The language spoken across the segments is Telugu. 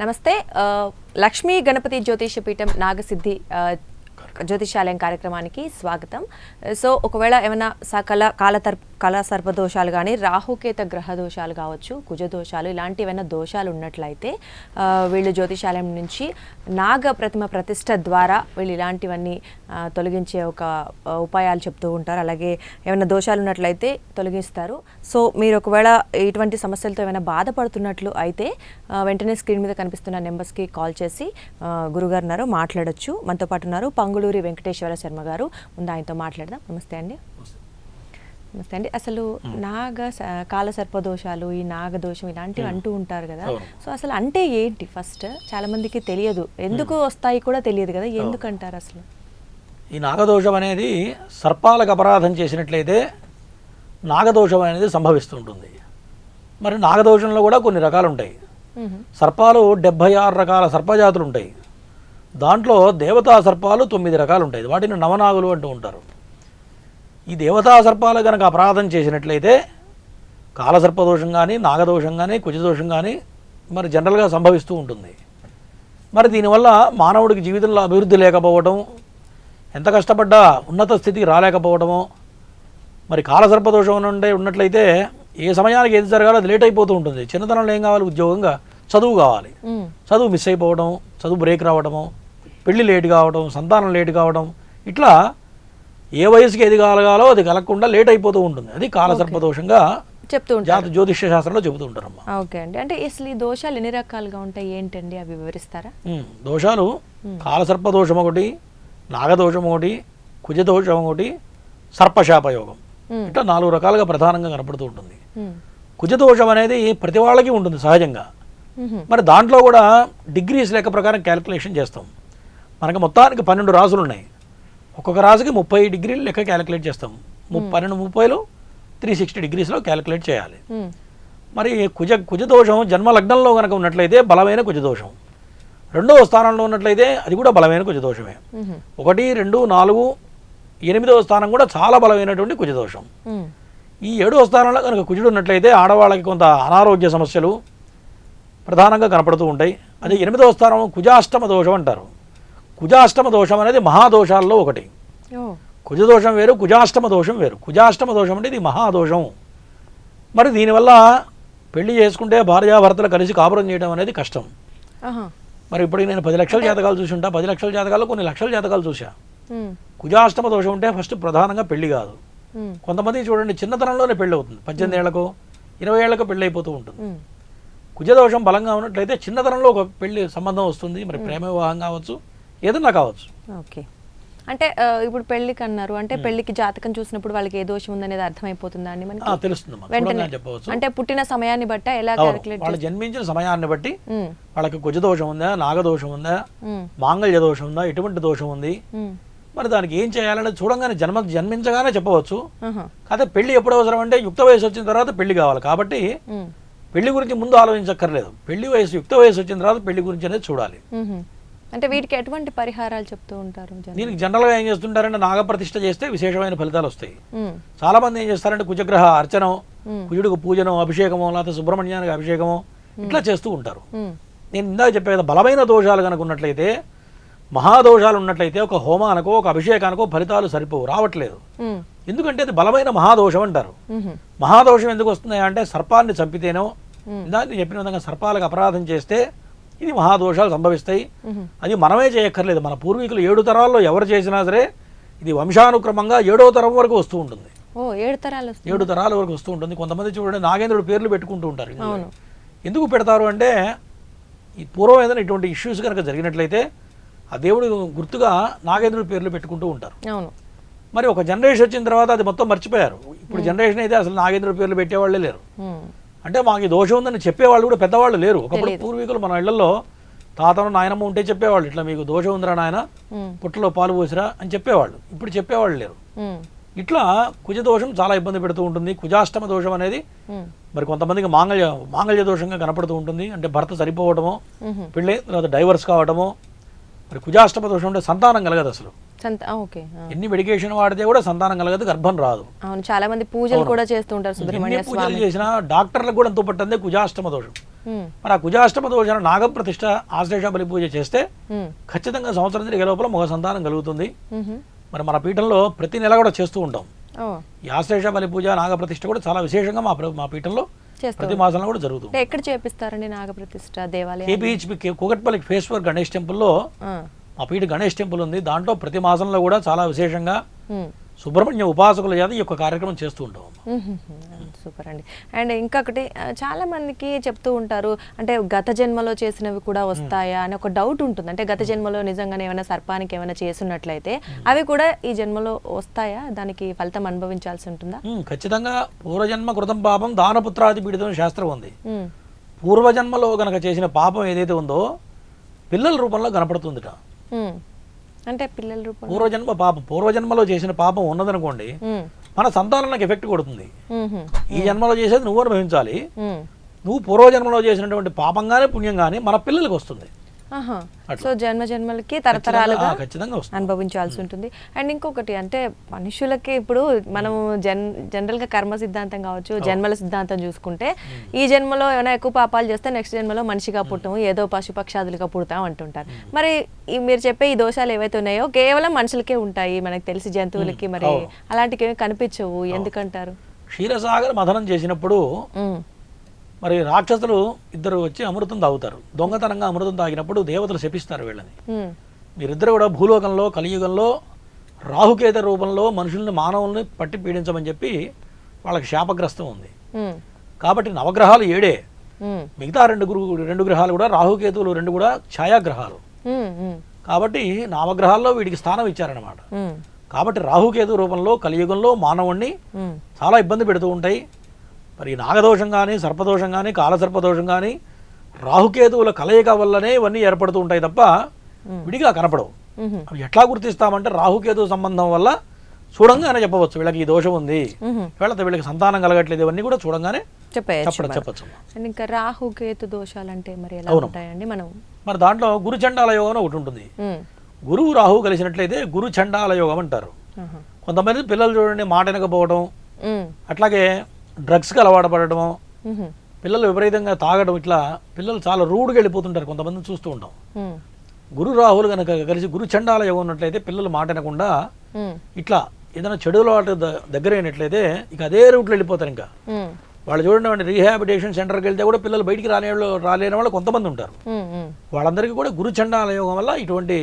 నమస్తే. లక్ష్మీ గణపతి జ్యోతిష పీఠం నాగసిద్ధి జ్యోతిషాలయం కార్యక్రమానికి స్వాగతం. సో ఒకవేళ ఏమైనా కాల సర్పదోషాలు కానీ రాహుకేత గ్రహ దోషాలు కావచ్చు, కుజ దోషాలు ఇలాంటి ఏమైనా దోషాలు ఉన్నట్లయితే వీళ్ళు జ్యోతిషాలయం నుంచి నాగ ప్రతిమ ప్రతిష్ట ద్వారా వీళ్ళు ఇలాంటివన్నీ తొలగించే ఒక ఉపాయాలు చెప్తూ ఉంటారు. అలాగే ఏమైనా దోషాలు ఉన్నట్లయితే తొలగిస్తారు. సో మీరు ఒకవేళ ఇటువంటి సమస్యలతో ఏమైనా బాధపడుతున్నట్లు అయితే వెంటనే స్క్రీన్ మీద కనిపిస్తున్న నెంబర్స్కి కాల్ చేసి గురుగారు ఉన్నారు, మాట్లాడొచ్చు. మనతో పాటు ఉన్నారు పంగులూరి వెంకటేశ్వర శర్మ గారు. ముందు ఆయనతో మాట్లాడదాం. నమస్తే అండి. నమస్తే అండి. అసలు కాల సర్పదోషాలు, ఈ నాగదోషం ఇలాంటివి అంటూ ఉంటారు కదా. సో అసలు అంటే ఏంటి? ఫస్ట్ చాలా మందికి తెలియదు, ఎందుకు వస్తాయి కూడా తెలియదు కదా, ఎందుకు అంటారు అసలు? ఈ నాగదోషం అనేది సర్పాలకు అపరాధం చేసినట్లయితే నాగదోషం అనేది సంభవిస్తుంటుంది. మరి నాగదోషంలో కూడా కొన్ని రకాలు ఉంటాయి. సర్పాలు 76 రకాల సర్పజాతులు ఉంటాయి. దాంట్లో దేవతా సర్పాలు 9 రకాలు ఉంటాయి. వాటిని నవనాగులు అంటూ ఉంటారు. ఈ దేవతా సర్పాలు కనుక అపరాధం చేసినట్లయితే కాలసర్పదోషం కానీ, నాగదోషం కానీ, కుజదోషం కానీ మరి జనరల్గా సంభవిస్తూ ఉంటుంది. మరి దీనివల్ల మానవుడికి జీవితంలో అభివృద్ధి లేకపోవడం, ఎంత కష్టపడ్డా ఉన్నత స్థితికి రాలేకపోవడము, మరి కాలసర్పదోషం ఉన్నట్లయితే ఏ సమయానికి ఏది జరగాలో అది లేట్ అయిపోతూ ఉంటుంది. చిన్నతనంలో ఏం కావాలి? ఉద్యోగంగా చదువు కావాలి, చదువు మిస్ అయిపోవడం, చదువు బ్రేక్ రావడము, పెళ్లి లేట్ కావడం, సంతానం లేట్ కావడం, ఇట్లా ఏ వయసుకి ఏది కలగాలో అది కలగకుండా లేట్ అయిపోతూ ఉంటుంది. అది కాలసర్పదోషంగా చెప్తూ ఉంటారు, జ్యోతిష్య శాస్త్రంలో చెబుతూ ఉంటారమ్మా. ఓకే అండి. అంటే అసలు ఈ దోషాలు ఎన్ని రకాలుగా ఉంటాయి, ఏంటండి అవి వివరిస్తారా? దోషాలు కాలసర్పదోషం ఒకటి, నాగదోషం ఒకటి, కుజదోషం ఒకటి, సర్పశాపయోగం, ఇట్లా 4 రకాలుగా ప్రధానంగా కనపడుతూ ఉంటుంది. కుజదోషం అనేది ప్రతి వాళ్ళకి ఉంటుంది సహజంగా. మరి దాంట్లో కూడా డిగ్రీస్ లెక్క ప్రకారం క్యాలిక్యులేషన్ చేస్తాం. మనకి మొత్తానికి 12 రాసులు ఉన్నాయి. ఒక్కొక్క రాశికి 30 డిగ్రీలు లెక్క క్యాలిక్యులేట్ చేస్తాం. 12-30 360 డిగ్రీస్లో క్యాలిక్యులేట్ చేయాలి. మరి కుజదోషం జన్మలగ్నంలో కనుక ఉన్నట్లయితే బలమైన కుజదోషం, 2వ స్థానంలో ఉన్నట్లయితే అది కూడా బలమైన కుజదోషమే. 1, 2, 4, 8వ స్థానం కూడా చాలా బలమైనటువంటి కుజదోషం. ఈ 7వ స్థానంలో కనుక కుజుడు ఉన్నట్లయితే ఆడవాళ్ళకి కొంత అనారోగ్య సమస్యలు ప్రధానంగా కనపడుతూ ఉంటాయి. అదే 8వ స్థానం కుజాష్టమ దోషం అంటారు. కుజాష్టమ దోషం అనేది మహాదోషాల్లో ఒకటి. కుజదోషం వేరు, కుజాష్టమ దోషం వేరు. కుజాష్టమ దోషం అంటే ఇది మహాదోషం. మరి దీనివల్ల పెళ్లి చేసుకుంటే భార్యాభర్తలు కలిసి కాపురం చేయడం అనేది కష్టం. మరి ఇప్పుడు నేను 10 లక్షల జాతకాలు చూసి ఉంటా. 10 లక్షల జాతకాల్లో కొన్ని లక్షల జాతకాలు చూసా. కుజాష్టమ దోషం ఉంటే ఫస్ట్ ప్రధానంగా పెళ్లి కాదు. కొంతమంది చూడండి చిన్నతనంలోనే పెళ్ళి అవుతుంది, 18 ఏళ్లకు 20 ఏళ్లకు పెళ్ళి అయిపోతూ ఉంటుంది. కుజదోషం బలంగా ఉన్నట్లయితే చిన్నతనంలో ఒక పెళ్లి సంబంధం వస్తుంది. మరి ప్రేమ వివాహం కావచ్చు, ఏదన్నా కావచ్చు. ఓకే. అంటే ఇప్పుడు పెళ్లికి అన్నారు, అంటే పెళ్లికి జాతకం చూసినప్పుడు వాళ్ళకి ఏ దోషం ఉందనేది అర్థమైపోతుందా అండి మనకి? తెలుస్తుంది చెప్పవచ్చు. అంటే పుట్టిన సమయాన్ని బట్టి ఎలా క్యాలిక్యులేట్, వాళ్ళు జన్మించిన సమయాన్ని బట్టి వాళ్ళకి కుజదోషం ఉందా, నాగదోషం ఉందా, మాంగళ్య దోషం ఉందా, ఎటువంటి దోషం ఉంది, మరి దానికి ఏం చేయాలని చూడంగానే జన్మించగానే చెప్పవచ్చు. కాకపోతే పెళ్లి ఎప్పుడు అవసరం అంటే యుక్త వయసు వచ్చిన తర్వాత పెళ్లి కావాలి. కాబట్టి పెళ్లి గురించి ముందు ఆలోచించక్కర్లేదు. యుక్త వయసు వచ్చిన తర్వాత పెళ్లి గురించి అనేది చూడాలి. అంటే వీటికి ఎటువంటి పరిహారాలు చెప్తూ ఉంటారు? దీనికి జనరల్గా ఏం చేస్తుంటారంటే నాగప్రతిష్ఠ చేస్తే విశేషమైన ఫలితాలు వస్తాయి. చాలా మంది ఏం చేస్తారంటే కుజగ్రహ అర్చనం, కుజుడికి పూజనం, అభిషేకమో లేకపోతే సుబ్రహ్మణ్యానికి అభిషేకమో ఇట్లా చేస్తూ ఉంటారు. నేను ఇందాక చెప్పే కదా, బలమైన దోషాలు కనుక ఉన్నట్లయితే, మహాదోషాలు ఉన్నట్లయితే ఒక హోమానికో ఒక అభిషేకానికో ఫలితాలు సరిపోవు, రావట్లేదు. ఎందుకంటే అది బలమైన మహాదోషం అంటారు. మహాదోషం ఎందుకు వస్తున్నాయి అంటే సర్పాన్ని చంపితేనో, ఇందాక చెప్పిన విధంగా సర్పాలకు అపరాధం చేస్తే ఇది మహాదోషాలు సంభవిస్తాయి. అది మనమే చేయక్కర్లేదు. మన పూర్వీకులు 7 తరాల్లో ఎవరు చేసినా సరే ఇది వంశానుక్రమంగా 7వ తరం వరకు వస్తూ ఉంటుంది. 7 తరాల వరకు వస్తూ ఉంటుంది. కొంతమంది చూడండి నాగేంద్రుడు పేర్లు పెట్టుకుంటూ ఉంటారు. ఎందుకు పెడతారు అంటే ఈ పూర్వం ఏదైనా ఇటువంటి ఇష్యూస్ కనుక జరిగినట్లయితే ఆ దేవుడు గుర్తుగా నాగేంద్రుడి పేర్లు పెట్టుకుంటూ ఉంటారు. మరి ఒక జనరేషన్ వచ్చిన తర్వాత అది మొత్తం మర్చిపోయారు. ఇప్పుడు జనరేషన్ అయితే అసలు నాగేంద్రుడి పేర్లు పెట్టేవాళ్ళే లేరు. అంటే మాకు ఈ దోషం ఉందని చెప్పేవాళ్ళు కూడా పెద్దవాళ్ళు లేరు. ఒకప్పుడు పూర్వీకులు మన ఇళ్లలో తాతను నాయనమ్మ ఉంటే చెప్పేవాళ్ళు, ఇట్లా మీకు దోషం ఉందిరా నాయన, పుట్టలో పాలు పోసిరా అని చెప్పేవాళ్ళు. ఇప్పుడు చెప్పేవాళ్ళు లేరు. ఇట్లా కుజదోషం చాలా ఇబ్బంది పెడుతూ ఉంటుంది. కుజాష్టమ దోషం అనేది మరి కొంతమందికి మాంగళ్య దోషంగా కనపడుతూ ఉంటుంది. అంటే భర్త సరిపోవడమో, పెళ్ళి తర్వాత డైవర్స్ కావడమో. మరి కుజాష్టమ దోషం అంటే సంతానం కలగదు అసలు. ఎన్ని మెడికేషన్ వాడితే కూడా సంతానం కలగదు, గర్భం రాదు. చాలా మంది పూజలు కూడా చేస్తూ ఉంటారు. పూజలు చేసినా డాక్టర్లకు కూడా ఎంతో పట్టిందే కుజాష్టమ దోషం. మరి ఆ కుజాష్టమ దోషాన్ని నాగప్రతిష్ఠ ఆశ్లేష బలి పూజ చేస్తే ఖచ్చితంగా సంవత్సరం తిరిగే లోపల మగ సంతానం కలుగుతుంది. మరి మన పీఠంలో ప్రతి నెల కూడా చేస్తూ ఉంటాం. ఈ ఆశ్లేష బలి పూజ నాగప్రతిష్ఠ కూడా చాలా విశేషంగా మా పీఠంలో ప్రతి మాసంలో కూడా జరుగుతుంది. ఎక్కడ చేపిస్తారండి నాగప్రతిష్ఠ దేవాలయం? కేపీహెచ్పి కూకట్పల్లి ఫేస్వర్ గణేష్ టెంపుల్లో మా పీఠ గణేష్ టెంపుల్ ఉంది. దాంట్లో ప్రతి మాసంలో కూడా చాలా విశేషంగా సుబ్రహ్మణ్య ఉపాసకుల చేత ఈ యొక్క కార్యక్రమం చేస్తూ ఉంటాం. సూపర్ అండి. అండ్ ఇంకొకటి చాలా మందికి చెప్తూ ఉంటారు, అంటే గత జన్మలో చేసినవి కూడా వస్తాయా అని ఒక డౌట్ ఉంటుంది. అంటే గత జన్మలో నిజంగానే ఏమైనా సర్పానికి ఏమైనా చేస్తున్నట్లయితే అవి కూడా ఈ జన్మలో వస్తాయా? దానికి ఫలితం అనుభవించాల్సి ఉంటుందా? ఖచ్చితంగా పూర్వజన్మ కృతం పాపం దానపుత్రాది పీడితం శాస్త్రం ఉంది. పూర్వజన్మలో గనక చేసిన పాపం ఏదైతే ఉందో పిల్లల రూపంలో కనపడుతుందిట. అంటే పిల్లల రూపంలో పూర్వజన్మలో చేసిన పాపం ఉన్నదనుకోండి, మన సంతానానికి ఎఫెక్ట్ కొడుతుంది. ఈ జన్మలో చేసేది నువ్వు అనుభవించాలి. నువ్వు పూర్వజన్మలో చేసినటువంటి పాపంగానే పుణ్యంగానే మన పిల్లలకి వస్తుంది. సో జన్మ జన్మలకి తరతరాలుగా ఖచ్చితంగా అనుభవించాల్సి ఉంటుంది. అండ్ ఇంకొకటి అంటే మనుషులకి ఇప్పుడు మనం జనరల్ గా కర్మ సిద్ధాంతం కావచ్చు, జన్మల సిద్ధాంతం చూసుకుంటే ఈ జన్మలో ఏమైనా ఎక్కువ పాపాలు చేస్తే నెక్స్ట్ జన్మలో మనిషిగా పుట్టము, ఏదో పశుపక్షాదులుగా పుడతాం అంటుంటారు. మరి మీరు చెప్పే ఈ దోషాలు ఏవైతే ఉన్నాయో కేవలం మనుషులకే ఉంటాయి, మనకు తెలిసి జంతువులకి మరి అలాంటివి ఏమి కనిపించవు, ఎందుకంటారు? క్షీరసాగర మథనం చేసినప్పుడు మరి రాక్షసులు ఇద్దరు వచ్చి అమృతం తాగుతారు. దొంగతనంగా అమృతం తాగినప్పుడు దేవతలు శపిస్తారు వీళ్ళని. మీరిద్దరు కూడా భూలోకంలో కలియుగంలో రాహుకేత రూపంలో మనుషుల్ని మానవుల్ని పట్టి పీడించమని చెప్పి వాళ్ళకి శాపగ్రస్తం ఉంది. కాబట్టి నవగ్రహాలు 7. మిగతా రెండు గ్రహాలు కూడా రాహుకేతువులు 2 కూడా ఛాయాగ్రహాలు. కాబట్టి నవగ్రహాల్లో వీడికి స్థానం ఇచ్చారనమాట. కాబట్టి రాహుకేతు రూపంలో కలియుగంలో మానవుణ్ణి చాలా ఇబ్బంది పెడుతూ ఉంటాయి. మరి నాగదోషం కానీ సర్పదోషం కానీ కాలసర్పదోషం కానీ రాహుకేతువుల కలయిక వల్లనే ఇవన్నీ ఏర్పడుతూ ఉంటాయి తప్ప విడిగా కనపడవు. అవి ఎట్లా గుర్తిస్తామంటే రాహుకేతు సంబంధం వల్ల చూడంగానే చెప్పవచ్చు వీళ్ళకి ఈ దోషం ఉంది, వీళ్ళకి సంతానం కలగట్లేదు, ఇవన్నీ కూడా చూడంగానే చెప్పచ్చు. ఇంకా రాహుకేతు దోషాలు అంటే మరి ఎలా ఉంటాయండి? మరి దాంట్లో గురు చండాల యోగం ఒకటి ఉంటుంది. గురువు రాహు కలిసినట్లయితే గురు చండాల యోగం అంటారు. కొంతమంది పిల్లలు చూడండి మాట వినకపోవడం, అట్లాగే డ్రగ్స్కి అలవాటు పడటము, పిల్లలు విపరీతంగా తాగడం, ఇట్లా పిల్లలు చాలా రూడ్గా వెళ్ళిపోతుంటారు. కొంతమందిని చూస్తూ ఉంటాం. గురు రాహులు కనుక కలిసి గురు చండాల యోగం ఉన్నట్లయితే పిల్లలు మాట వినకుండా ఇట్లా ఏదైనా చెడుల వాటి దగ్గర అయినట్లయితే ఇక అదే రూట్లో వెళ్ళిపోతారు. ఇంకా వాళ్ళు చూడండి రీహాబిటేషన్ సెంటర్కి వెళ్తే కూడా పిల్లలు బయటికి రాలేని వాళ్ళు కొంతమంది ఉంటారు. వాళ్ళందరికీ కూడా గురు చండాల యోగం వల్ల ఇటువంటి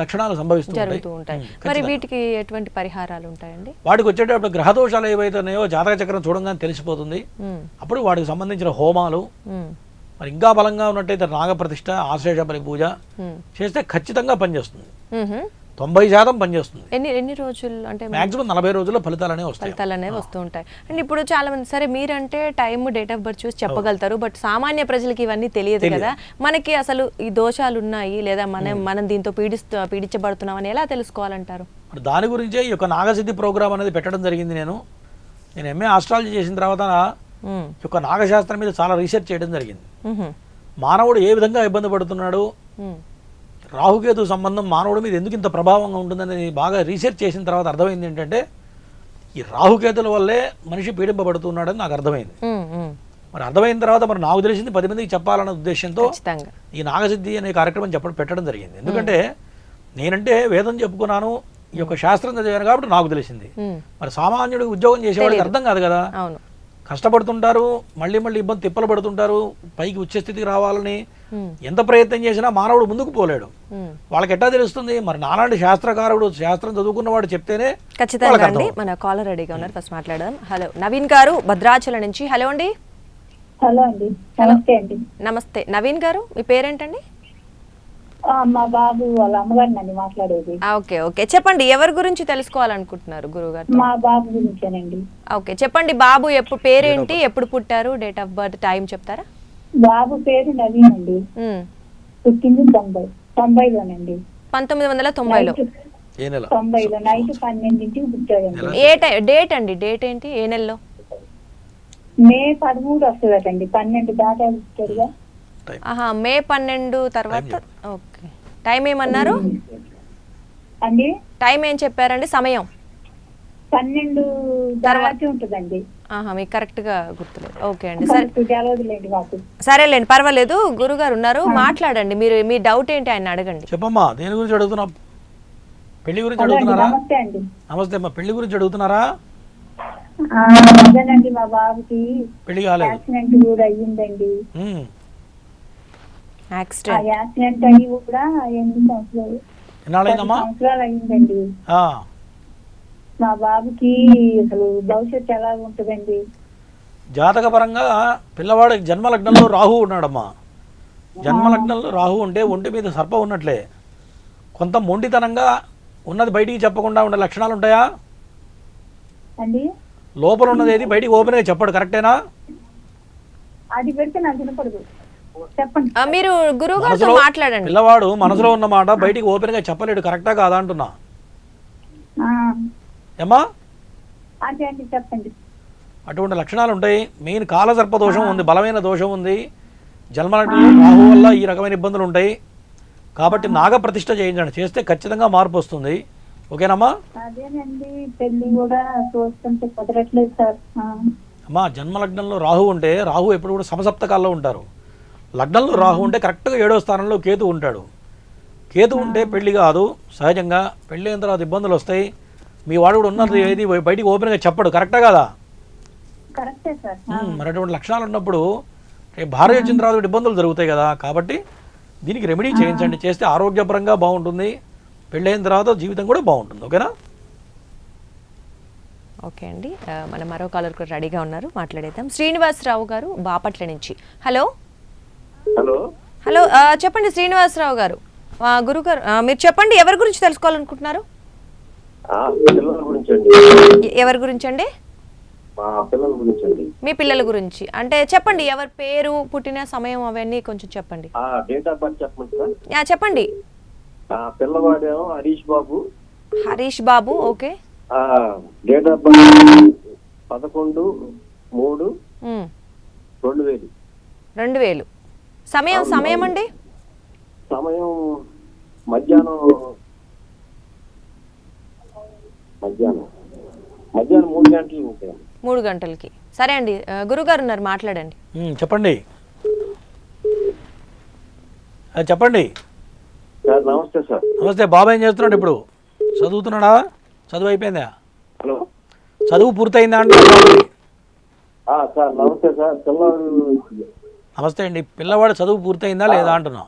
లక్షణాలు సంభవిస్తూ ఉంటాయి. మరి వీటికి ఎటువంటి పరిహారాలు ఉంటాయండి? వాటికి వచ్చేటప్పుడు గ్రహదోషాలు ఏవైతే ఉన్నాయో జాతక చక్రం చూడంగానే తెలిసిపోతుంది. అప్పుడు వాటికి సంబంధించిన హోమాలు, మరి ఇంకా బలంగా ఉన్నట్టయితే నాగప్రతిష్ఠ ఆశ్లేష బలి పూజ చేస్తే ఖచ్చితంగా పనిచేస్తుంది. 90% పనిచేస్తుంది. ఎన్ని రోజులు అంటే మాక్సిమం 40 రోజుల్లో ఫలితాలనే వస్తూ ఉంటాయి. అండ్ ఇప్పుడు చాలా మంది సరే మీరంటే టైం డేట్ ఆఫ్ బర్త్ చూసి చెప్పగలుగుతారు, బట్ సామాన్య ప్రజలకి ఇవన్నీ తెలియదు కదా. మనకి అసలు ఈ దోషాలు ఉన్నాయి లేదా మనం దీంతో పీడించబడుతున్నాం అని ఎలా తెలుసుకోవాలంటారు? దాని గురించే ఈ యొక్క నాగసిద్ధి ప్రోగ్రామ్ అనేది పెట్టడం జరిగింది. నేను ఎంఏ ఆస్ట్రాలజీ చేసిన తర్వాత ఈ యొక్క నాగశాస్త్రం మీద చాలా రీసెర్చ్ చేయడం జరిగింది. మానవుడు ఏ విధంగా ఇబ్బంది పడుతున్నాడు, రాహుకేతు సంబంధం మానవుడి మీద ఎందుకు ఇంత ప్రభావంగా ఉంటుందని బాగా రీసెర్చ్ చేసిన తర్వాత అర్థమైంది ఏంటంటే ఈ రాహుకేతుల వల్లే మనిషి పీడింపబడుతున్నాడని నాకు అర్థమైంది. మరి అర్థమైన తర్వాత మరి నాకు తెలిసింది 10 మందికి చెప్పాలన్న ఉద్దేశంతో ఈ నాగసిద్ధి అనే కార్యక్రమం పెట్టడం జరిగింది. ఎందుకంటే నేనంటే వేదం చెప్పుకున్నాను, ఈ యొక్క శాస్త్రం చదివాను కాబట్టి నాకు తెలిసింది. మరి సామాన్యుడికి ఉద్యోగం చేసేవాడికి అర్థం కాదు కదా. కష్టపడుతుంటారు, మళ్ళీ ఇబ్బంది తిప్పలు పడుతుంటారు, పైకి ఉచ్చస్థితికి రావాలని ఎంత ప్రయత్నం చేసినా మానవుడు ముందుకు పోలేడు. వాళ్ళకి ఎట్లా తెలుస్తుంది? మరి నాలాంటి శాస్త్రకారుడు, శాస్త్రం చదువుకున్నవాడు చెప్తేనే. ఖచ్చితంగా అండి. మన కాలర్ రెడీగా ఉన్నారు, ఫస్ట్ మాట్లాడదాం. హలో, నవీన్ గారు భద్రాచలం నుంచి. హలో అండి. హలో అండి, నమస్తే అండి. నమస్తే నవీన్ గారు, మీ పేరేంటండి? మా బాబు వాళ్ళ అమ్మగారిని మాట్లాడేది. ఓకే ఓకే, చెప్పండి. ఎవరి గురించి తెలుసుకోవాలనుకుంటున్నారు గురుగారు? మా బాబు గురించేనండి. ఓకే చెప్పండి. బాబు పేరేంటి, ఎప్పుడు పుట్టారు, డేట్ ఆఫ్ బర్త్, టైం చెప్తారా? బాబు పేరు నవీన్ అండి. పుట్టింది 90లోనండి. 1990లో 90లో నైట్ 12ంటికి పుట్టాడండి. డేట్ అండి, డేట్ ఏంటి, ఏ నెలలో? మే 13 వస్తుందటండి. 12 దాకా పుట్టాడుగా. మే 12 తర్వాత. ఓకే, టైం ఏమన్నారు అండి? టైం ఏం చెప్పారండి? సమయం 12 తర్వాత ఉంటుందండి. ఆహా, మీకు కరెక్ట్గా గుర్తులేదు. ఓకే అండి, సరే తెలియదులేండి మాకు. సరేలేండి, పర్వాలేదు. గురుగారు ఉన్నారు, మాట్లాడండి. మీరు మీ డౌట్ ఏంటి ఆయన అడగండి. చెప్పమ్మా, దేని గురించి అడుగుతున్నావు? పెళ్లి గురించి హలో అండి, అడుగుతున్నారా? నమస్తే అండి. నమస్తే అమ్మా, పెళ్లి గురించి అడుగుతున్నారా? అదేనండి, మా బాబుకి పెళ్లి కాలేదు. యాక్సిడెంట్ కూడా అయ్యిందండి. ఉమ్. ఆ యాక్సిడెంట్. యాక్సిడెంట్ అయ్యి కూడా 8 సంవత్సరాలు ఎన్నాళ్ళైందమ్మా? 10 సంవత్సరాలు అయ్యిందండి. ఆ. మా బాబుకి అసలు భవిష్యత్తు ఎలా ఉంటుందండి? జాతకపరంగా పిల్లవాడి జన్మలగ్నంలో రాహు ఉన్నాడమ్మా. జన్మలగ్నంలో రాహు ఉంటే ఒంటి మీద సర్పం ఉన్నట్లే. కొంత మొండితనంగా ఉన్నది బయటికి చెప్పకుండా ఉండే లక్షణాలు ఉంటాయా? అండి లోపల ఉన్నది ఏది బయటికి ఓపెన్గా చెప్పడు, కరెక్టేనా? అది పెడితే నాకు వినపడదు. చెప్పండి. మీరు గురుగారితో మనసులో మాట్లాడండి. పిల్లవాడు మనసులో ఉన్న మాట బయటికి ఓపెన్గా చెప్పలేడు, కరెక్టా కాదా అంటున్నా. ఆ, ఏమ్మా? అదే అండి, చెప్పండి. అటువంటి లక్షణాలు ఉంటాయి. మెయిన్ కాలసర్ప దోషం ఉంది, బలమైన దోషం ఉంది. జన్మలగ్నంలో రాహు వల్ల ఈ రకమైన ఇబ్బందులు ఉంటాయి. కాబట్టి నాగప్రతిష్ఠ చేయించండి, చేస్తే ఖచ్చితంగా మార్పు వస్తుంది. ఓకేనమ్మా? అదేనండి, పెళ్లి కూడా చూస్తుంటే కుదరట్లేదు సార్. అమ్మా, జన్మలగ్నంలో రాహు ఉంటే రాహు ఎప్పుడు కూడా సమసప్తకాల్లో ఉంటారు. లగ్నంలో రాహు ఉంటే కరెక్ట్గా 7వ స్థానంలో కేతు ఉంటాడు. కేతు ఉంటే పెళ్లి కాదు. సహజంగా పెళ్ళి అయిన తర్వాత ఇబ్బందులు వస్తాయి. మీ వాడు కూడా ఉన్నది ఏది బయటికి ఓపెన్గా చెప్పడు, కరెక్టా కాదా? కరెక్టే సార్. మరి అటువంటి లక్షణాలు ఉన్నప్పుడు భార్య వచ్చిన తర్వాత ఇబ్బందులు జరుగుతాయి కదా. కాబట్టి దీనికి రెమెడీ చేయించండి, చేస్తే ఆరోగ్యపరంగా బాగుంటుంది. పెళ్ళైన తర్వాత జీవితం కూడా బాగుంటుంది. ఓకేనా? ఓకే అండి, మనం మరో కాలర్ కూడా రెడీగా ఉన్నారు, మాట్లాడేద్దాం. శ్రీనివాసరావు గారు బాపట్ల నుంచి. హలో హలో హలో, చెప్పండి శ్రీనివాసరావు గారు. గురుగారు, మీరు చెప్పండి, ఎవరి గురించి తెలుసుకోవాలనుకుంటున్నారు? పిల్లల గురించి అండి. ఎవరి గురించి అండి? మా పిల్లల గురించి అండి. మీ పిల్లల గురించి అంటే చెప్పండి, ఎవరి పేరు, పుట్టిన సమయం అవన్నీ కొంచెం చెప్పండి. డేట్ ఆఫ్ బర్త్ చెప్పండి చెప్పండి. సార్. పిల్లవాడేమో Harish Babu. Harish Babu, okay. Date of birth 11/3/2000. 2000. సమయం అండి? సమయం మధ్యాహ్నం 3 గంటలు ఉంటాయి. 3 గంటలకి. సరే అండి, గురుగారు ఉన్నారు, మాట్లాడండి. చెప్పండి. చెప్పండి సార్. నమస్తే సార్. నమస్తే. బాబు ఏం చేస్తున్నాడు ఇప్పుడు? చదువుతున్నాడా? చదువు అయిపోయిందా? హలో, చదువు పూర్తయిందా అంటే? సార్ నమస్తే సార్. పిల్లవాడు. నమస్తే అండి. పిల్లవాడు చదువు పూర్తయిందా లేదా అంటున్నా?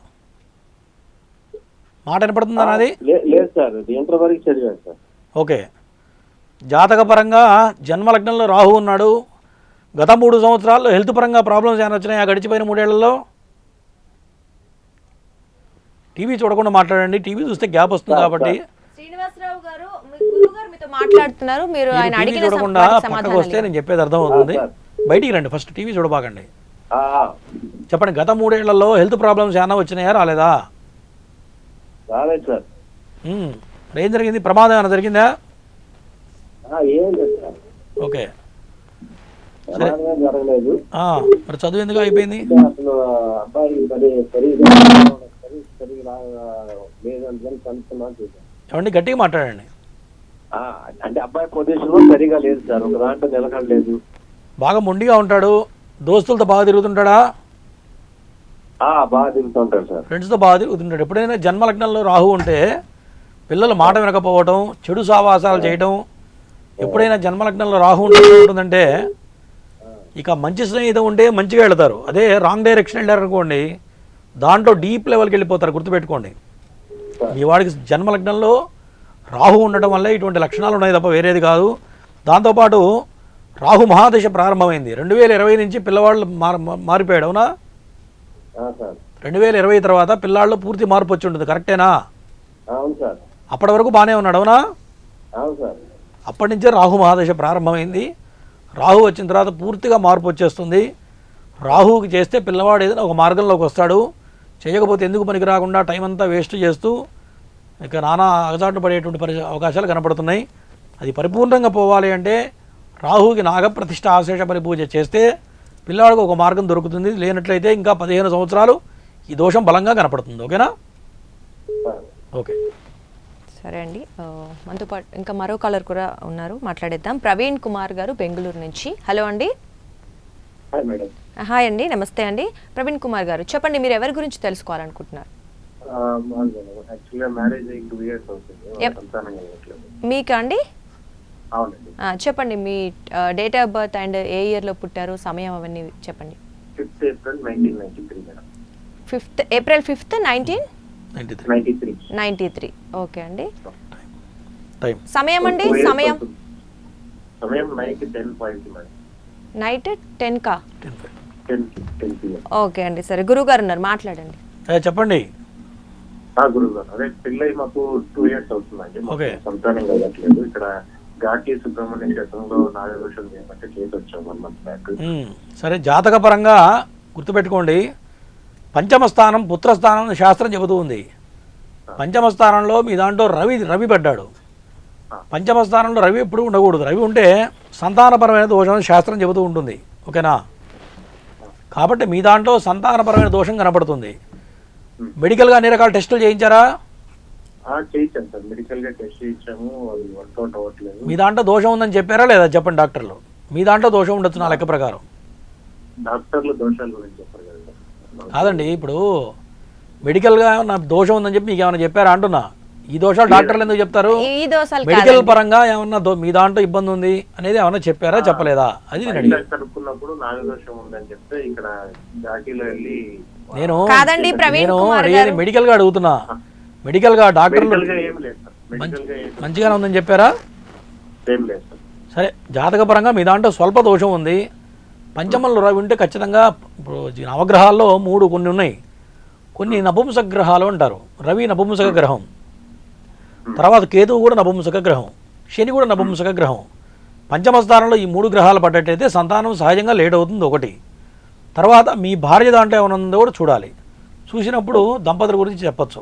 మాట వినపడుతుందా నాది? లేదు సార్, ఇంటర్ వరకు చదివాడు సార్. ఓకే. జాతకపరంగా జన్మలగ్నంలో రాహు ఉన్నాడు. గత 3 సంవత్సరాల్లో హెల్త్ పరంగా ప్రాబ్లమ్స్ ఏమైనా వచ్చినాయి ఆ గడిచిపోయిన 3 ఏళ్లలో? టీవీ చూడకుండా మాట్లాడండి, టీవీ చూస్తే గ్యాప్ వస్తుంది కాబట్టి. శ్రీనివాసరావు గారు, గురుగారు మీతో మాట్లాడుతున్నారు, మీరు ఆయన టీవీ అడిగిన చూడకుండా పక్కకు వస్తే నేను చెప్పేది అర్థం అవుతుంది. బయటికి రండి, ఫస్ట్ టీవీ చూడబాకండి. చెప్పండి, గత 3 ఏళ్లలో హెల్త్ ప్రాబ్లమ్స్ ఏమైనా వచ్చినాయా రాలేదా? రాలేదు సార్. ఏం జరిగింది? ప్రమాదం ఏమైనా జరిగిందా? ఏం లేదు సార్. ఓకే, ప్రమాదం జరగలేదు. మరి చదువు ఎందుకు అయిపోయింది? అసలు అబ్బాయి సరిగా లేదని కనుక్కున్నాను చూసాను. ఏమండి, గట్టిగా మాట్లాడండి. అంటే అబ్బాయి పొజిషన్ లో సరిగా లేదు సార్, ఒక దాంట్లో నిలకడలేదు. బాగా మొండిగా ఉంటాడు. దోస్తులతో బాగా తిరుగుతుంటాడా? బాగా తిరుగుతుంటాడు సార్. ఫ్రెండ్స్తో బాగా తిరుగుతుంటాడు. ఎప్పుడైనా జన్మలగ్నంలో రాహు ఉంటే పిల్లలు మాట వినకపోవటం, చెడు సావాసాలు చేయటం, ఎప్పుడైనా జన్మలగ్నంలో రాహు ఉంటుందంటే ఇక మంచి స్నేహితం ఉంటే మంచిగా వెళతారు. అదే రాంగ్ డైరెక్షన్ వెళ్ళారు అనుకోండి, దాంట్లో డీప్ లెవెల్కి వెళ్ళిపోతారు. గుర్తుపెట్టుకోండి, మీ వాడికి జన్మలగ్నంలో రాహు ఉండటం వల్ల ఇటువంటి లక్షణాలు ఉన్నాయి తప్ప వేరేది కాదు. దాంతోపాటు రాహు మహాదశ ప్రారంభమైంది 2020 నుంచి. పిల్లవాళ్ళు మారిపోయాడు, అవునా? 2020 తర్వాత పిల్లాళ్ళు పూర్తి మార్పు వచ్చి ఉంటుంది, కరెక్టేనా? అవును సార్. అప్పటి వరకు బాగానే ఉన్నాడు, అవునా? అవును సార్. అప్పటి నుంచే రాహు మహాదశ ప్రారంభమైంది. రాహు వచ్చిన తర్వాత పూర్తిగా మార్పు వచ్చేస్తుంది. రాహుకి చేస్తే పిల్లవాడు ఏదైనా ఒక మార్గంలోకి వస్తాడు. చేయకపోతే ఎందుకు పనికి రాకుండా టైం అంతా వేస్ట్ చేస్తూ ఇక నానా అగచాట్లు పడేటువంటి అవకాశాలు కనపడుతున్నాయి. అది పరిపూర్ణంగా పోవాలి అంటే రాహుకి నాగప్రతిష్ఠ ఆశేష పరిపూజ చేస్తే పిల్లవాడికి ఒక మార్గం దొరుకుతుంది. లేనట్లయితే ఇంకా 15 సంవత్సరాలు ఈ దోషం బలంగా కనపడుతుంది. ఓకేనా? ఓకే. సరే అండి, మనతో పాటు ఇంకా మరో కాలర్ కూడా ఉన్నారు, మాట్లాడేద్దాం. ప్రవీణ్ కుమార్ గారు బెంగళూరు నుంచి. హలో అండి. Hi madam. హాయ్ అండి, నమస్తే అండి. ప్రవీణ్ కుమార్ గారు చెప్పండి, మీరు ఎవరి గురించి తెలుసుకోవాలనుకుంటున్నారు? యాక్చువల్గా మ్యారేజ్ అయ్యి 2 years అవుతుంది, సంతానం కలగట్లేదు. మీకు అండి? అవునండి. చెప్పండి, మీ డేట్ ఆఫ్ బర్త్ అండ్ ఏ ఇయర్లో పుట్టారు, సమయం అవన్నీ చెప్పండి. 5th April 1993 madam. 5th April 5th 93. 1993. Okay అండి. టైం సమయం అండి? 2 years సమయం అవుతుంది. సమయం నైట్ 10:50 మేడం. నైట్ 10కా? 10 PM. ఓకే అండి, సరే. గురువు గారు ఉన్నారు, మాట్లాడండి. చెప్పండి. గురువు గారు, అదే పెళ్ళి మాకు 2 years అవుతుందండి. ఓకే. సంతానం కలగట్లేదు. ఇక్కడ ఘాటి సుబ్రహ్మణ్య క్షేత్రంలో నాగదోషం చేయమంటే చేసి వచ్చాం 1 month బ్యాక్. సరే, జాతక పరంగా గుర్తుపెట్టుకోండి, పంచమ స్థానం పుత్రస్థానం అని శాస్త్రం చెబుతూ ఉంది. పంచమ స్థానంలో మీ దాంట్లో రవి పడ్డాడు. పంచమ స్థానంలో రవి ఎప్పుడు ఉండకూడదు. రవి ఉంటే సంతానపరమైన దోషం అని శాస్త్రం చెబుతూ ఉంటుంది. ఓకేనా? కాబట్టి మీ దాంట్లో సంతానపరమైన దోషం కనపడుతుంది. మెడికల్గా అన్ని రకాల టెస్టులు చేయించారా? చేయించాం సార్, మెడికల్ గా టెస్ట్ చేయించాము, అది వర్కౌట్ అవ్వట్లేదు. మీ దాంట్లో దోషం ఉందని చెప్పారా లేదా చెప్పండి డాక్టర్లు. మీ దాంట్లో దోషం ఉండొచ్చు నా లెక్క ప్రకారం. డాక్టర్లు దోషాల గురించి చెప్పారు కదా. కాదండి, ఇప్పుడు మెడికల్గా నా దోషం ఉందని చెప్పి మీకు ఏమైనా చెప్పారా అంటున్నా. ఈ దోషాలు డాక్టర్లు ఎందుకు చెప్తారు? ఈ దోషాలు మెడికల్ పరంగా ఏమన్నా మీ దాంట్లో ఇబ్బంది ఉంది అనేది ఏమన్నా చెప్పారా చెప్పలేదా అది నేను అడిగాను. కనుక్కున్నప్పుడు నాగదోషం ఉందని చెప్తే ఇక్కడ ఘాటీలో వెళ్ళి నేను కాదండి ప్రవీణ్ కుమార్ గారు, మెడికల్ గా అడుగుతున్నా. మెడికల్ గా డాక్టర్లు మెడికల్ గా ఏం లేదు సార్, మెడికల్ గా మంచిగానే ఉందని చెప్పారా? ఏం లేదు సార్. సరే, జాతక పరంగా మీ దాంట్లో స్వల్ప దోషం ఉంది. పంచమంలో రవి ఉంటే ఖచ్చితంగా ఇప్పుడు నవగ్రహాల్లో 3 కొన్ని ఉన్నాయి. కొన్ని నపుంసక గ్రహాలు అంటారు. రవి నపుంసక గ్రహం, తర్వాత కేతువు కూడా నపుంసక గ్రహం, శని కూడా నపుంసక గ్రహం. పంచమ స్థానంలో ఈ 3 గ్రహాలు పడ్డట్టయితే సంతానం సహజంగా లేట్ అవుతుంది ఒకటి. తర్వాత మీ భార్య దాంట్లో ఏమైనా ఉందో కూడా చూడాలి. చూసినప్పుడు దంపతుల గురించి చెప్పచ్చు.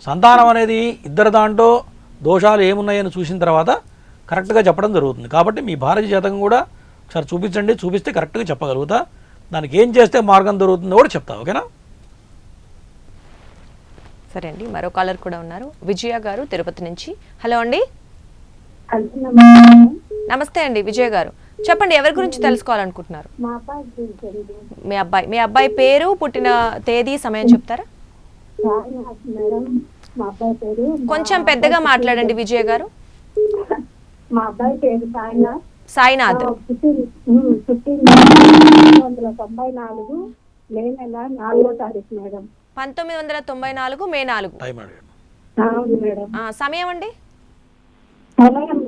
సంతానం అనేది ఇద్దరు దాంట్లో దోషాలు ఏమున్నాయని చూసిన తర్వాత కరెక్ట్గా చెప్పడం జరుగుతుంది. కాబట్టి మీ భార్య జాతకం కూడా ఒకసారి చూపించండి, చూపిస్తే కరెక్ట్గా చెప్పగలుగుతా. దానికి ఏం చేస్తే మార్గం దొరుకుతుందో కూడా చెప్తా. ఓకేనా? సరే అండి, మరో కాలర్ కూడా ఉన్నారు, విజయ గారు తిరుపతి నుంచి. హలో అండి. నమస్తే అండి విజయ గారు, చెప్పండి ఎవరి గురించి తెలుసుకోవాలనుకుంటున్నారు? మా అబ్బాయి గురించి. మీ అబ్బాయి పేరు, పుట్టిన తేదీ, సమయం చెప్తారా? మేడం, మా అబ్బాయి పేరు. కొంచెం పెద్దగా మాట్లాడండి విజయ గారు. మా అబ్బాయి పేరు సాయినాథ్. 1994 మే నెల 4వ తారీఖు మేడం. 1994 మే 4. టైం అడిగాను. అవును మేడం. సమయం అండి? సమయం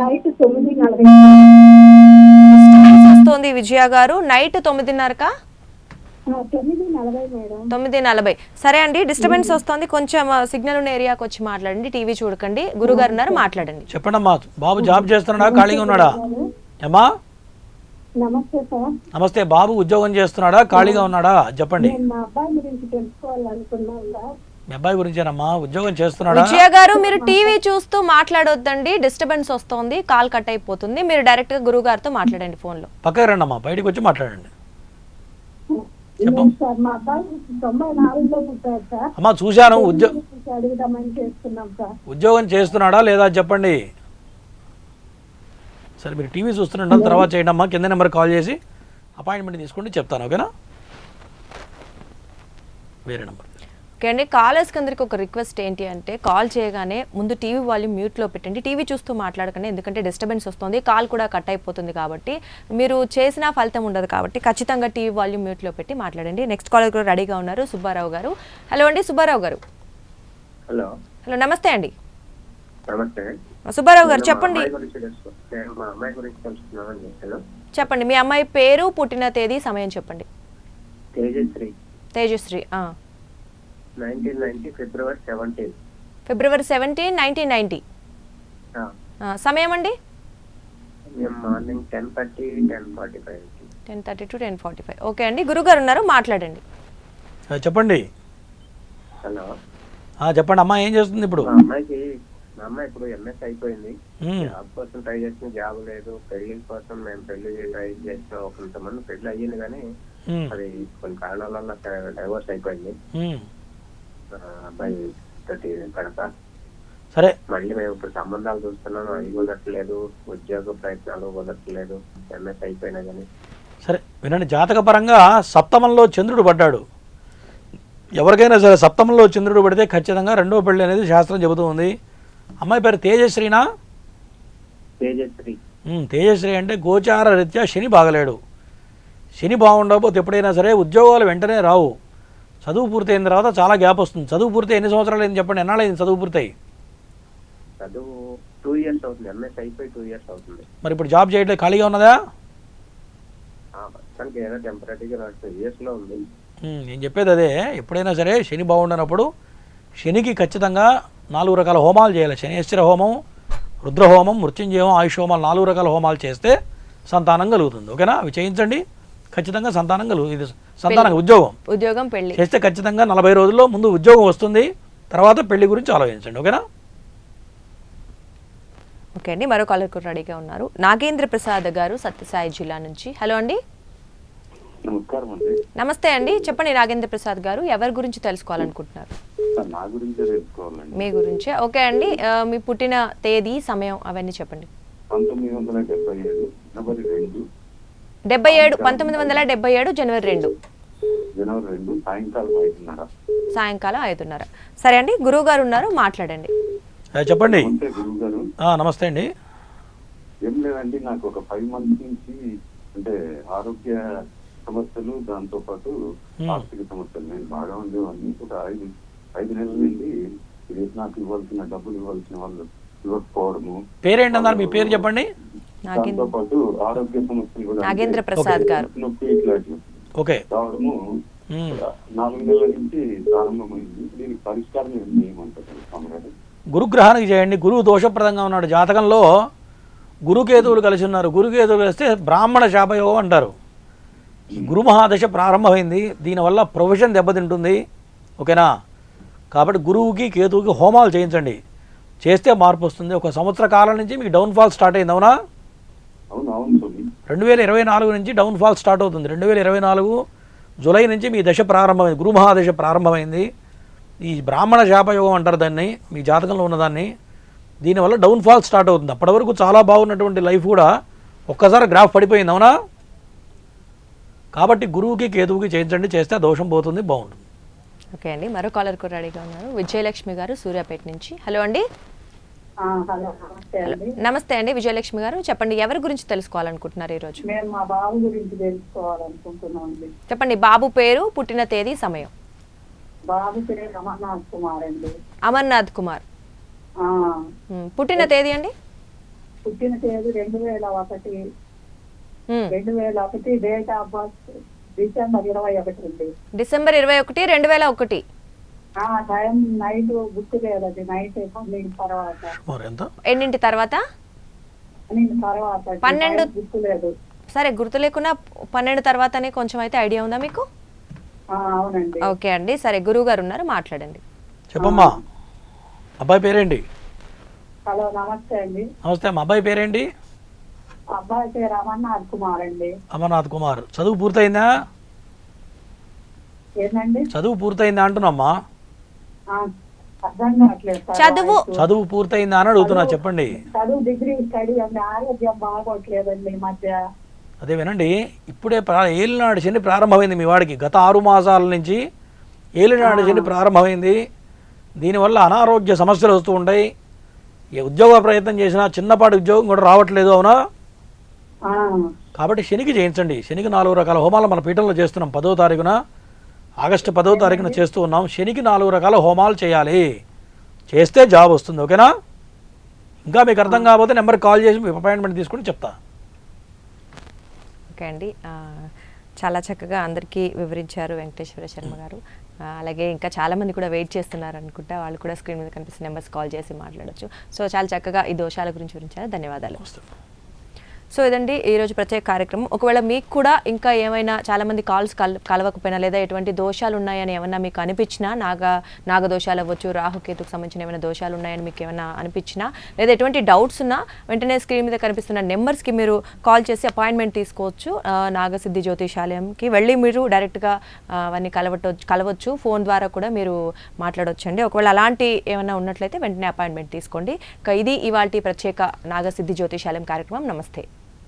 నైట్ 9:40 వస్తుంది విజయ గారు. నైట్ 9:30కా? 9:40 మేడం. 9:40. సరే అండి, డిస్టర్బెన్స్ వస్తుంది, కొంచెం సిగ్నల్ ఉన్న ఏరియాకి వచ్చి మాట్లాడండి, టీవీ చూడకండి. గురుగారు ఉన్నారు, మాట్లాడండి. చెప్పండి అమ్మా. బాబు జాబ్ చేస్తున్నాడా, ఖాళీగా ఉన్నాడా? అమ్మా నమస్తే సార్. నమస్తే. బాబు ఉద్యోగం చేస్తున్నాడా, ఖాళీగా ఉన్నాడా చెప్పండి. నేను మా అబ్బాయి గురించి తెలుసుకోవాలనుకున్నాను సార్. మీ అబ్బాయి గురించేనమ్మా, ఉద్యోగం చేస్తున్నాడా? విజయ గారు మీరు టీవీ చూస్తూ మాట్లాడొద్దండి, డిస్టర్బెన్స్ వస్తుంది, కాల్ కట్ అయిపోతుంది. మీరు డైరెక్ట్ గా గురువు గారితో మాట్లాడండి ఫోన్ లో. పక్కకి రండి అమ్మా, బయటకు వచ్చి మాట్లాడండి. సార్ మా అబ్బాయి 94లో పుట్టాడు సార్. అమ్మా చూశాను. అడుగుదామని చేస్తున్నాం సార్. ఉద్యోగం చేస్తున్నాడా లేదా చెప్పండి. సరే, మీరు టీవీ చూస్తుండండి, తర్వాత చేయండి అమ్మా. కింద నెంబర్ కాల్ చేసి అపాయింట్మెంట్ తీసుకుంటే చెప్తాను. ఓకేనా? వేరే నెంబర్. ఓకే అండి, కాలర్స్ అందరికి ఒక రిక్వెస్ట్ ఏంటి అంటే, కాల్ చేయగానే ముందు టీవీ వాల్యూమ్ మ్యూట్లో పెట్టండి, టీవీ చూస్తూ మాట్లాడకండి, ఎందుకంటే డిస్టర్బెన్స్ వస్తుంది, కాల్ కూడా కట్ అయిపోతుంది. కాబట్టి మీరు చేసిన ఫలితం ఉండదు, కాబట్టి ఖచ్చితంగా టీవీ వాల్యూమ్ మ్యూట్లో పెట్టి మాట్లాడండి. నెక్స్ట్ కాలర్ కూడా రెడీగా ఉన్నారు, సుబ్బారావు గారు. హలో అండి సుబ్బారావు గారు. హలో. నమస్తే అండి. నమస్తే సుబ్బారావు గారు, చెప్పండి. మా అమ్మాయి గురించి తెలుసుకున్నామని చెప్పాను. చెప్పండి, మీ అమ్మాయి పేరు, పుట్టిన తేదీ, సమయం చెప్పండి. తేజశ్రీ. 1990 February 17. February 17, 1990. సమయం అండి? మార్నింగ్ 10:30 10:45. 10:30 to 10:45. ఓకే అండి, గురుగారు ఉన్నారు, మాట్లాడండి. చెప్పండి. హలో. చెప్పండి అమ్మా, ఏం చేస్తుంది ఇప్పుడు? మా అమ్మాయి ఇప్పుడు ఎంఎస్ అయిపోయింది. జాబ్ కోసం ట్రై చేసిన, జాబ్ లేదు. పెళ్లి కోసం మేము పెళ్లి ట్రై చేసిన, కొంతమంది పెళ్లి అయ్యింది కానీ అది కొన్ని కారణాల వల్ల డైవర్స్ అయిపోయింది. అబ్బాయి కడప. సరే మళ్ళీ మేము ఇప్పుడు సంబంధాలు చూస్తున్నాను, అవి కుదరట్లేదు, ఉద్యోగ ప్రయత్నాలు కుదరట్లేదు, ఎంఎస్ అయిపోయినా కానీ. సరే వినండి, జాతకపరంగా సప్తమంలో చంద్రుడు పడ్డాడు. ఎవరికైనా సరే సప్తమంలో చంద్రుడు పడితే ఖచ్చితంగా రెండో పెళ్లి అనేది శాస్త్రం చెబుతూ ఉంది. అమ్మాయి పేరు తేజశ్రీనా? తేజశ్రీ. తేజశ్రీ అంటే గోచార రీత్యా శని బాగలేడు. శని బాగుండకపోతే ఎప్పుడైనా సరే ఉద్యోగాలు వెంటనే రావు. చదువు పూర్తయిన తర్వాత చాలా గ్యాప్ వస్తుంది. చదువు పూర్తి ఎన్ని సంవత్సరాలు అయింది చెప్పండి, ఎన్నాళ్ళైంది చదువు పూర్తయి? చదువు 2 years అవుతుంది, ఎంఎస్ అయిపోయి 2 years అవుతుంది. మరి ఇప్పుడు జాబ్ చేయట్లేదు, ఖాళీగా ఉన్నదా? ప్రస్తుతానికి ఏదో టెంపరీగా ఇయర్స్ లో ఉంది. నేను చెప్పేది అదే, ఎప్పుడైనా సరే శని బాగుండనప్పుడు శనికి ఖచ్చితంగా 4 రకాల హోమాలు చేయాలి. శనేశ్వర హోమం, రుద్రహోమం, మృత్యుంజయం, ఆయుష్ హోమాలు 4 రకాల హోమాలు చేస్తే సంతానం కలుగుతుంది. ఓకేనా? అవి చేయించండి, ఖచ్చితంగా సంతానం ఇది సంతానం ఉద్యోగం పెళ్లి చేస్తే ఖచ్చితంగా 40 రోజుల్లో ముందు ఉద్యోగం వస్తుంది, తర్వాత పెళ్లి గురించి ఆలోచించండి. ఓకేనా? ఓకే అండి, మరో కాలర్ రెడీగా ఉన్నారు. నాగేంద్ర ప్రసాద్ గారు సత్యసాయి జిల్లా నుంచి. హలో అండి. నమస్కారం అండి. నమస్తే అండి, చెప్పండి నాగేంద్ర ప్రసాద్ గారు, ఎవరి గురించి తెలుసుకోవాలనుకుంటున్నారు? నా గురించే తెలుసుకోవాలండి. మీ గురించే. ఓకే అండి, మీ పుట్టిన తేదీ, సమయం అవన్నీ చెప్పండి. 1977 జనవరి 2. 1977 జనవరి 2 సాయంకాలం 5:30. సాయంకాలం 5:30. సరే అండి, గురువు గారు ఉన్నారు, మాట్లాడండి. చెప్పండి. గురువు గారు నమస్తే అండి. ఏం లేదండి, నాకు ఒక 5 months నుంచి అంటే ఆరోగ్య సమస్యలు, దాంతో పాటు ఆర్థిక సమస్యలు. నేను బాగా ఉండేవాడిని. ఒక 5 నెలల నుండి ఇది నాకు ఇవ్వాల్సిన డబ్బులు ఇవ్వాల్సిన వాళ్ళు ఇవ్వకపోవడము. పేరేంటన్నారు? మీ పేరు చెప్పండి. దాంతో పాటు ఆరోగ్య సమస్యలు కూడా, నాగేంద్ర ప్రసాద్ గారు. నొప్పి ఇట్లాంటివి ఓకే రావడము 4 నెలల నుంచి ప్రారంభమైంది. దీనికి పరిష్కారం ఏమంటారు స్వామిగారు? గురుగ్రహానికి చేయండి. గురువు దోషప్రదంగా ఉన్నాడు. జాతకంలో గురుకేతువులు కలిసి ఉన్నారు. గురుకేతువులు కలిస్తే బ్రాహ్మణ శాపయోగం అంటారు. ఈ గురు మహాదశ ప్రారంభమైంది, దీనివల్ల ప్రొఫెషన్ దెబ్బతింటుంది. ఓకేనా? కాబట్టి గురువుకి కేతువుకి హోమాలు చేయించండి, చేస్తే మార్పు వస్తుంది. 1 సంవత్సర కాలం నుంచి మీకు డౌన్ఫాల్ స్టార్ట్ అయింది. అవునా? 2024 నుంచి డౌన్ఫాల్ స్టార్ట్ అవుతుంది. 2024 జూలై నుంచి మీ దశ ప్రారంభమైంది, గురు మహాదశ ప్రారంభమైంది. ఈ బ్రాహ్మణ శాపయోగం అంటారు దాన్ని, మీ జాతకంలో ఉన్నదాన్ని. దీనివల్ల డౌన్ఫాల్ స్టార్ట్ అవుతుంది. అప్పటి వరకు చాలా బాగున్నటువంటి లైఫ్ కూడా ఒక్కసారి గ్రాఫ్ పడిపోయింది. అవునా? కాబట్టి గురువుకి కేతువుకి చేయించండి, చేస్తే దోషం పోతుంది, బాగుంటుంది. ఓకే అండి, మరో కాలర్ కూడా రెడీగా ఉన్నారు. విజయలక్ష్మి గారు సూర్యాపేట నుంచి. హలో అండి. హలో, నమస్తే అండి. నమస్తే అండి విజయలక్ష్మి గారు, చెప్పండి ఎవరి గురించి తెలుసుకోవాలనుకుంటున్నారు ఈరోజు? మేము మా బాబు గురించి తెలుసుకోవాలనుకుంటున్నాం అండి. చెప్పండి, బాబు పేరు, పుట్టిన తేదీ, సమయం. బాబు పేరు అమర్నాథ్ కుమార్ అండి. అమర్నాథ్ కుమార్. పుట్టిన తేదీ అండి? పుట్టిన తేదీ 2001. 2001 డేట్ ఆఫ్ బర్త్ December 21 అండి. December 21, 2001. టైం నైట్ గుర్తు లేదండి. నైట్ 12 తర్వాత. ఎన్నింటి తర్వాత? 12 గుర్తు లేదు. సరే, గుర్తు లేకున్నా 12 తర్వాతనే కొంచెం అయితే ఐడియా ఉందా మీకు? అవునండి. ఓకే అండి, సరే గురువు గారు ఉన్నారు, మాట్లాడండి. చెప్పమ్మా, అబ్బాయి పేరేంటి? హలో, నమస్తే అండి. నమస్తే అమ్మా, అబ్బాయి పేరేంటి? అబ్బాయి పేరు అమర్నాథ్ కుమార్ అండి. అమర్నాథ్ కుమార్. చదువు పూర్తయిందా? ఏంటండి? చదువు పూర్తయిందా అంటున్నామ్మా. అర్థం కావట్లేదు. చదువు పూర్తయిందా అని అడుగుతున్నా, చెప్పండి. చదువు డిగ్రీ స్టడీ అండి. ఆరోగ్యం బాగోట్లేదండి ఈ మధ్య. అదే వినండి, ఇప్పుడే ఏలినాడు శని ప్రారంభమైంది మీ వాడికి. గత 6 మాసాల నుంచి ఏలినాడు శని ప్రారంభమైంది. దీనివల్ల అనారోగ్య సమస్యలు వస్తూ ఉంటాయి. ఏ ఉద్యోగ ప్రయత్నం చేసినా చిన్నపాటి ఉద్యోగం కూడా రావట్లేదు. అవునా? కాబట్టి శనికి చేయించండి. శనికి 4 రకాల హోమాలు మన పీఠంలో చేస్తున్నాం. 10వ తారీఖున, ఆగస్టు 10వ తారీఖున చేస్తూ ఉన్నాం. శనికి 4 రకాల హోమాలు చేయాలి, చేస్తే జాబ్ వస్తుంది. ఓకేనా? ఇంకా మీకు అర్థం కాకపోతే నెంబర్కి కాల్ చేసి మీ అపాయింట్మెంట్ తీసుకుని చెప్తా. ఓకే అండి, చాలా చక్కగా అందరికీ వివరించారు వెంకటేశ్వర శర్మ గారు. అలాగే ఇంకా చాలామంది కూడా వెయిట్ చేస్తున్నారు అనుకుంటా, వాళ్ళు కూడా స్క్రీన్ మీద కనిపిస్తున్న నెంబర్స్ కాల్ చేసి మాట్లాడచ్చు. సో చాలా చక్కగా ఈ దోషాల గురించి వివరించారు. ధన్యవాదాలు. సో ఇదండి ఈరోజు ప్రత్యేక కార్యక్రమం. ఒకవేళ మీకు కూడా ఇంకా ఏమైనా చాలామంది కాల్స్ కలవకపోయినా లేదా ఎటువంటి దోషాలు ఉన్నాయని ఏమన్నా మీకు అనిపించినా, నాగదోషాలు అవ్వచ్చు, రాహుకేతుకు సంబంధించిన ఏమైనా దోషాలు ఉన్నాయని మీకు ఏమైనా అనిపించినా, లేదా ఎటువంటి డౌట్స్ ఉన్నా వెంటనే స్క్రీన్ మీద కనిపిస్తున్న నెంబర్స్కి మీరు కాల్ చేసి అపాయింట్మెంట్ తీసుకోవచ్చు. నాగసిద్ధి జ్యోతిషాలయంకి వెళ్ళి మీరు డైరెక్ట్గా అవన్నీ కలవచ్చు. ఫోన్ ద్వారా కూడా మీరు మాట్లాడవచ్చండి. ఒకవేళ అలాంటి ఏమైనా ఉన్నట్లయితే వెంటనే అపాయింట్మెంట్ తీసుకోండి. ఇది ఇవాల్టి ప్రత్యేక నాగసిద్ధి జ్యోతిషాలయం కార్యక్రమం. నమస్తే.